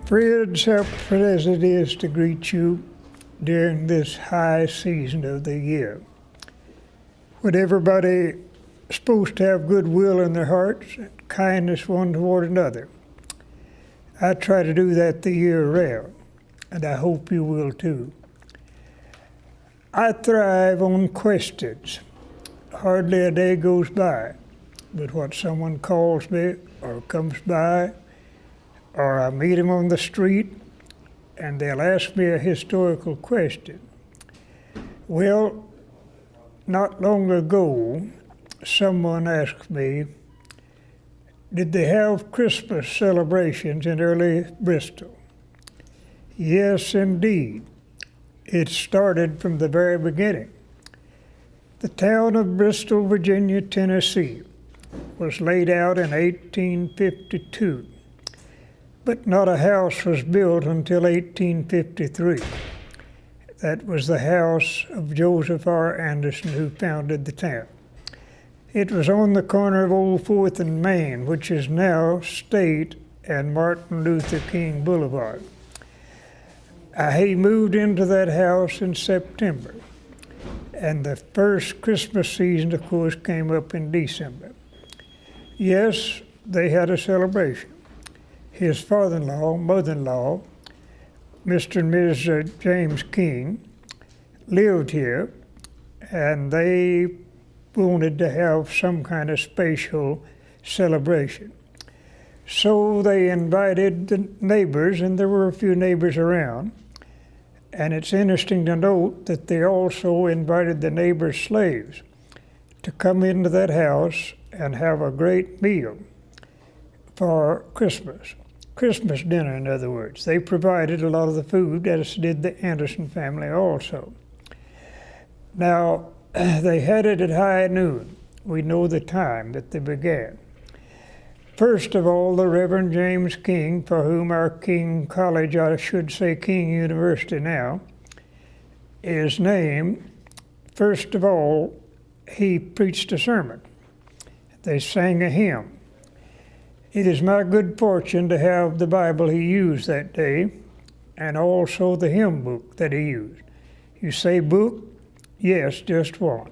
Friends, how pleasant it is to greet you during this high season of the year, when everybody is supposed to have goodwill in their hearts and kindness one toward another. I try to do that the year round, and I hope you will too. I thrive on questions. Hardly a day goes by but what someone calls me or comes by, or I meet them on the street, and they'll ask me a historical question. Well, not long ago, someone asked me, did they have Christmas celebrations in early Bristol? Yes, indeed. It started from the very beginning. The town of Bristol, Virginia, Tennessee, was laid out in 1852. But not a house was built until 1853. That was the house of Joseph R. Anderson, who founded the town. It was on the corner of Old 4th and Main, which is now State and Martin Luther King Boulevard. He moved into that house in September, and the first Christmas season, of course, came up in December. Yes, they had a celebration. His father-in-law, mother-in-law, Mr. and Ms. James King, lived here, and they wanted to have some kind of special celebration. So they invited the neighbors, and there were a few neighbors around. And it's interesting to note that they also invited the neighbors' slaves to come into that house and have a great meal for Christmas. Christmas dinner, in other words. They provided a lot of the food, as did the Anderson family also. Now, they had it at high noon. We know the time that they began. First of all, the Reverend James King, for whom our King College, I should say King University now, is named, first of all, he preached a sermon. They sang a hymn. It is my good fortune to have the Bible he used that day, and also the hymn book that he used. You say book? Yes, just one.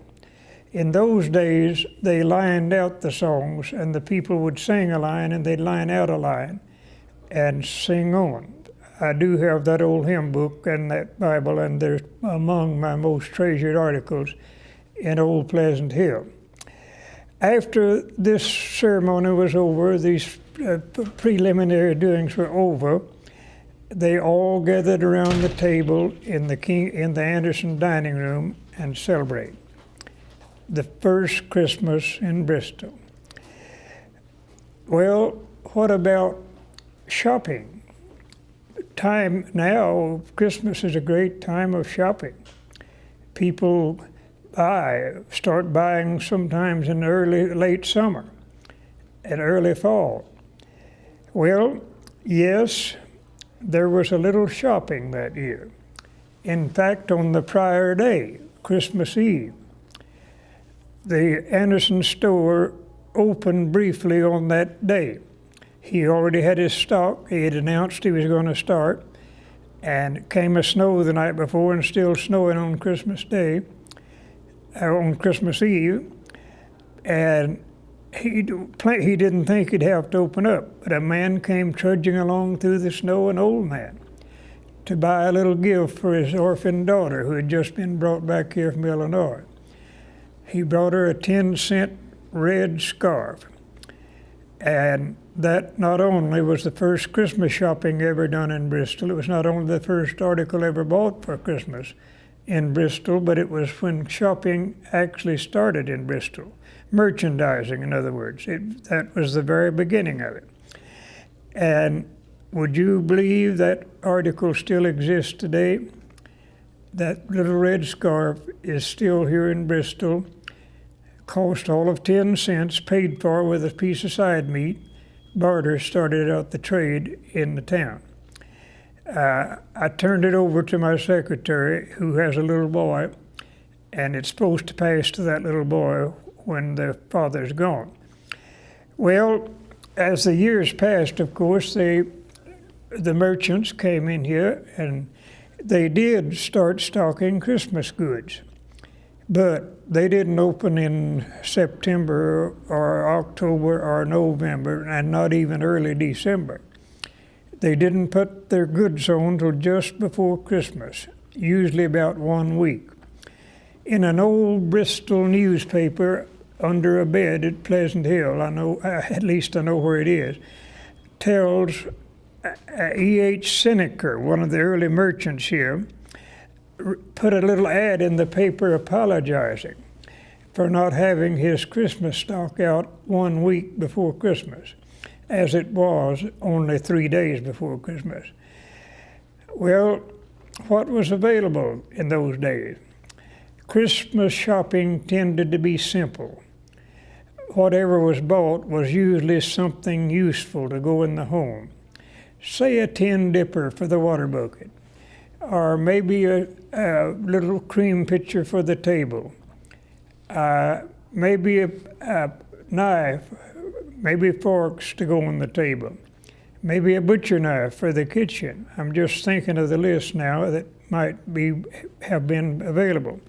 In those days, they lined out the songs, and the people would sing a line, and they'd line out a line and sing on. I do have that old hymn book and that Bible, and they're among my most treasured articles in Old Pleasant Hill. After this ceremony was over, these preliminary doings were over, they all gathered around the table in the Anderson dining room and celebrated the first Christmas in Bristol. Well, what about shopping? Time now, Christmas is a great time of shopping. People start buying sometimes in late summer and early fall. Well, yes, there was a little shopping that year. In fact, on the prior day, Christmas Eve, the Anderson store opened briefly on that day. He already had his stock. He had announced he was going to start, and it came a snow the night before and still snowing on Christmas Day, on Christmas Eve, and he didn't think he'd have to open up, but a man came trudging along through the snow, an old man, to buy a little gift for his orphaned daughter who had just been brought back here from Illinois. He brought her a 10-cent red scarf, and that not only was the first Christmas shopping ever done in Bristol, it was not only the first article ever bought for Christmas in Bristol, but it was when shopping actually started in Bristol. Merchandising, in other words. That was the very beginning of it. And would you believe that article still exists today? That little red scarf is still here in Bristol, cost all of 10 cents, paid for with a piece of side meat. Barter started out the trade in the town. I turned it over to my secretary, who has a little boy, and it's supposed to pass to that little boy when the father's gone. Well, as the years passed, of course, they the merchants came in here and they did start stocking Christmas goods, but they didn't open in September or October or November, and not even early December. They didn't put their goods on till just before Christmas, usually about 1 week. In an old Bristol newspaper under a bed at Pleasant Hill, I know, at least I know where it is, tells E.H. Seneker, one of the early merchants here, put a little ad in the paper apologizing for not having his Christmas stock out 1 week before Christmas, as it was only 3 days before Christmas. Well, what was available in those days? Christmas shopping tended to be simple. Whatever was bought was usually something useful to go in the home. Say a tin dipper for the water bucket, or maybe a little cream pitcher for the table, maybe a knife, maybe forks to go on the table, maybe a butcher knife for the kitchen. I'm just thinking of the list now that might have been available.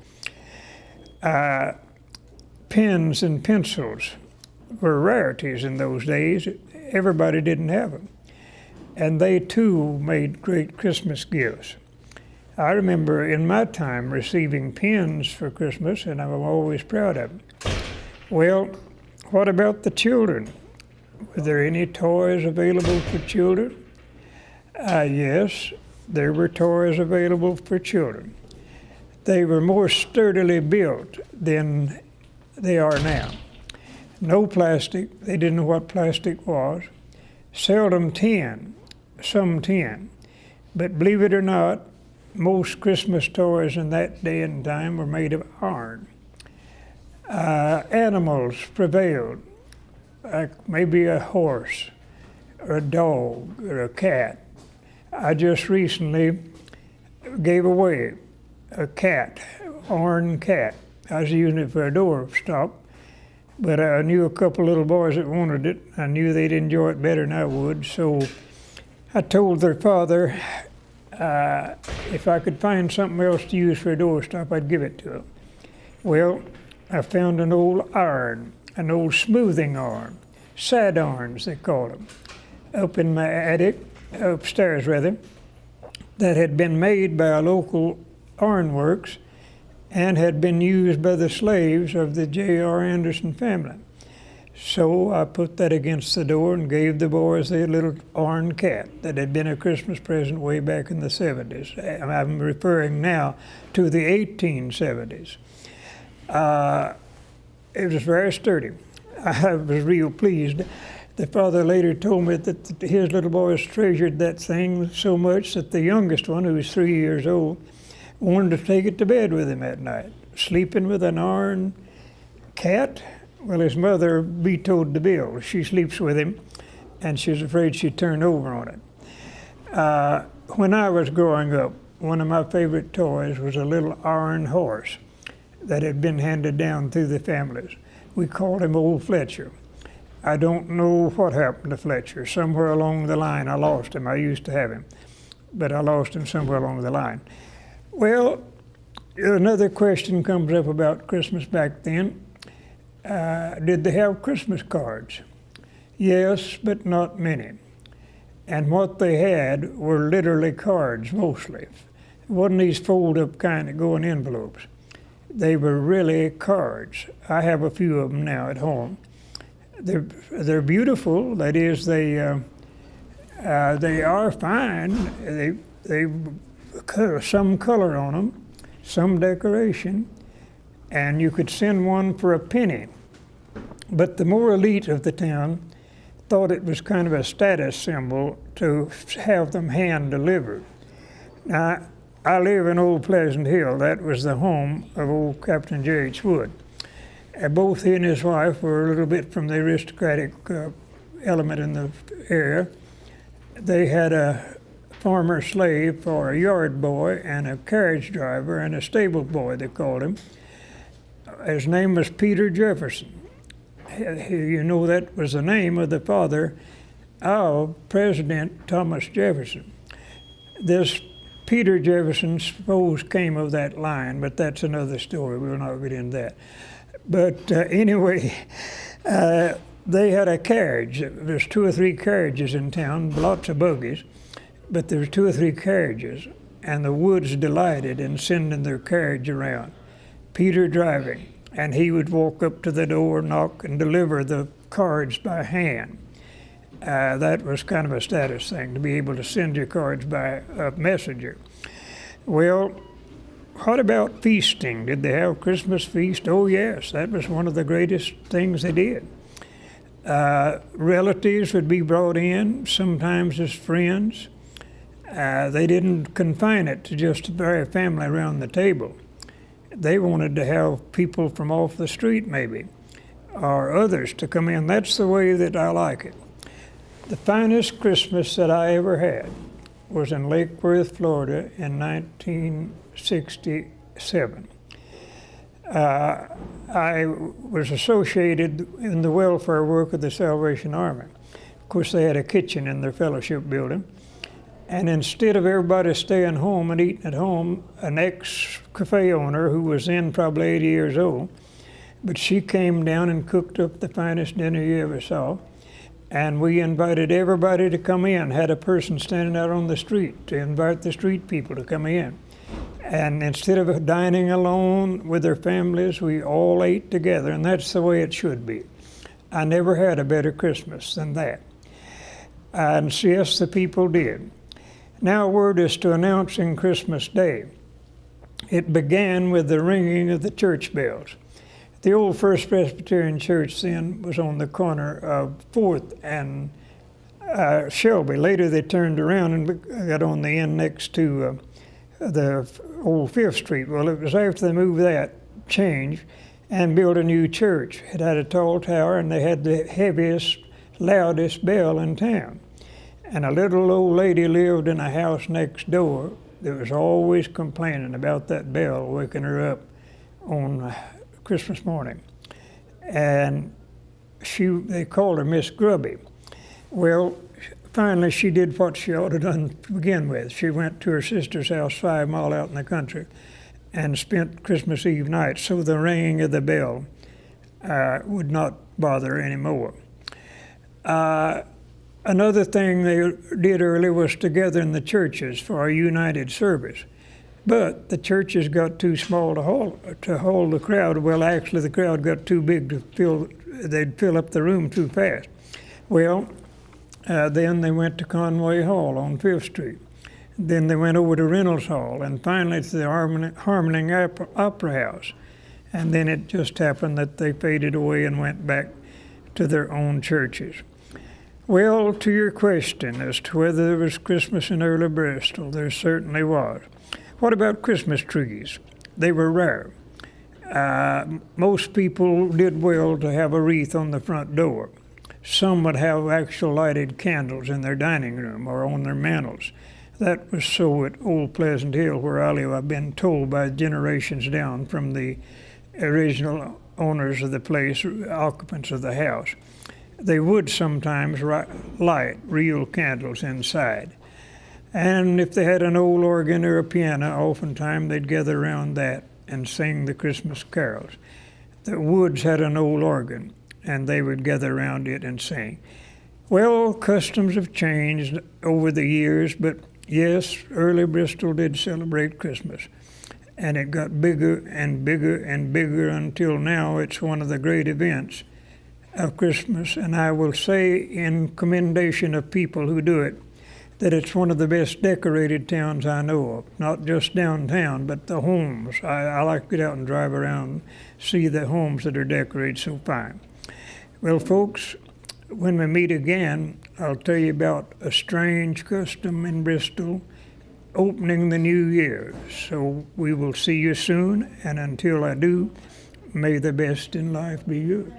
Pens and pencils were rarities in those days. Everybody didn't have them. And they too made great Christmas gifts. I remember in my time receiving pens for Christmas, and I'm always proud of them. Well, what about the children? Were there any toys available for children? Yes, there were toys available for children. They were more sturdily built than they are now. No plastic, they didn't know what plastic was. Seldom tin, some tin. But believe it or not, most Christmas toys in that day and time were made of iron. Animals prevailed, like maybe a horse, or a dog, or a cat. I just recently gave away a cat, iron cat. I was using it for a doorstop, but I knew a couple little boys that wanted it. I knew they'd enjoy it better than I would, so I told their father if I could find something else to use for a doorstop, I'd give it to them. Well, I found an old iron, an old smoothing iron, sad irons they called them, up in my attic, upstairs rather, that had been made by a local ironworks and had been used by the slaves of the J.R. Anderson family. So I put that against the door and gave the boys a little iron cat that had been a Christmas present way back in the 70s. I'm referring now to the 1870s. It was very sturdy. I was real pleased. The father later told me that his little boys treasured that thing so much that the youngest one, who was 3 years old, wanted to take it to bed with him at night. Sleeping with an iron cat? Well, his mother vetoed the bill. She sleeps with him, and she's afraid she'd turn over on it. When I was growing up, one of my favorite toys was a little iron horse that had been handed down through the families. We called him Old Fletcher. I don't know what happened to Fletcher. Somewhere along the line, I lost him. I used to have him, but I lost him somewhere along the line. Well, another question comes up about Christmas back then. Did they have Christmas cards? Yes, but not many. And what they had were literally cards, mostly. It wasn't these fold-up kind that go in envelopes. They were really cards. I have a few of them now at home. They're beautiful. That is, they are fine. They some color on them, some decoration, and you could send one for a penny. But the more elite of the town thought it was kind of a status symbol to have them hand-delivered. Now, I live in Old Pleasant Hill. That was the home of old Captain J.H. Wood. Both he and his wife were a little bit from the aristocratic element in the area. They had a farmer slave for a yard boy and a carriage driver and a stable boy, they called him. His name was Peter Jefferson. You know, that was the name of the father of President Thomas Jefferson. This Peter Jefferson supposed came of that line, but that's another story. We'll not get into that. But anyway, they had a carriage. There's 2 or 3 carriages in town, lots of buggies, but there's 2 or 3 carriages, and the Woods delighted in sending their carriage around. Peter driving, and he would walk up to the door, knock, and deliver the cards by hand. That was kind of a status thing, to be able to send your cards by a messenger. Well, what about feasting? Did they have Christmas feast? Oh yes, that was one of the greatest things they did. Relatives would be brought in, sometimes as friends. They didn't confine it to just the very family around the table. They wanted to have people from off the street maybe, or others to come in. That's the way that I like it. The finest Christmas that I ever had was in Lake Worth, Florida in 1967. I was associated in the welfare work of the Salvation Army. Of course, they had a kitchen in their fellowship building. And instead of everybody staying home and eating at home, an ex-cafe owner who was then probably 80 years old, but she came down and cooked up the finest dinner you ever saw. And we invited everybody to come in, had a person standing out on the street to invite the street people to come in. And instead of dining alone with their families, we all ate together, and that's the way it should be. I never had a better Christmas than that. And yes, the people did. Now a word is to announcing Christmas Day. It began with the ringing of the church bells. The old First Presbyterian Church then was on the corner of 4th and Shelby. Later they turned around and got on the end next to the old 5th Street. Well, it was after they moved that change and built a new church. It had a tall tower, and they had the heaviest, loudest bell in town. And a little old lady lived in a house next door that was always complaining about that bell waking her up on Christmas morning. And they called her Miss Grubby. Well, finally she did what she ought to done to begin with. She went to her sister's house 5 miles out in the country and spent Christmas Eve night, so the ringing of the bell would not bother her anymore. Another thing they did early was together in the churches for a united service. But the churches got too small to hold the crowd. Well, actually the crowd got too big to they'd fill up the room too fast. Well, then they went to Conway Hall on 5th Street. Then they went over to Reynolds Hall, and finally to the Harmony Opera House. And then it just happened that they faded away and went back to their own churches. Well, to your question as to whether there was Christmas in early Bristol, there certainly was. What about Christmas trees? They were rare. Most people did well to have a wreath on the front door. Some would have actual lighted candles in their dining room or on their mantels. That was so at Old Pleasant Hill, where I live. I've been told by generations down from the original owners of the place, occupants of the house. They would sometimes light real candles inside. And if they had an old organ or a piano, oftentimes they'd gather around that and sing the Christmas carols. The Woods had an old organ, and they would gather around it and sing. Well, customs have changed over the years, but yes, early Bristol did celebrate Christmas. And it got bigger and bigger and bigger until now it's one of the great events of Christmas. And I will say in commendation of people who do it, that it's one of the best decorated towns I know of. Not just downtown, but the homes. I like to get out and drive around and see the homes that are decorated so fine. Well, folks, when we meet again, I'll tell you about a strange custom in Bristol opening the new year. So we will see you soon, and until I do, may the best in life be yours.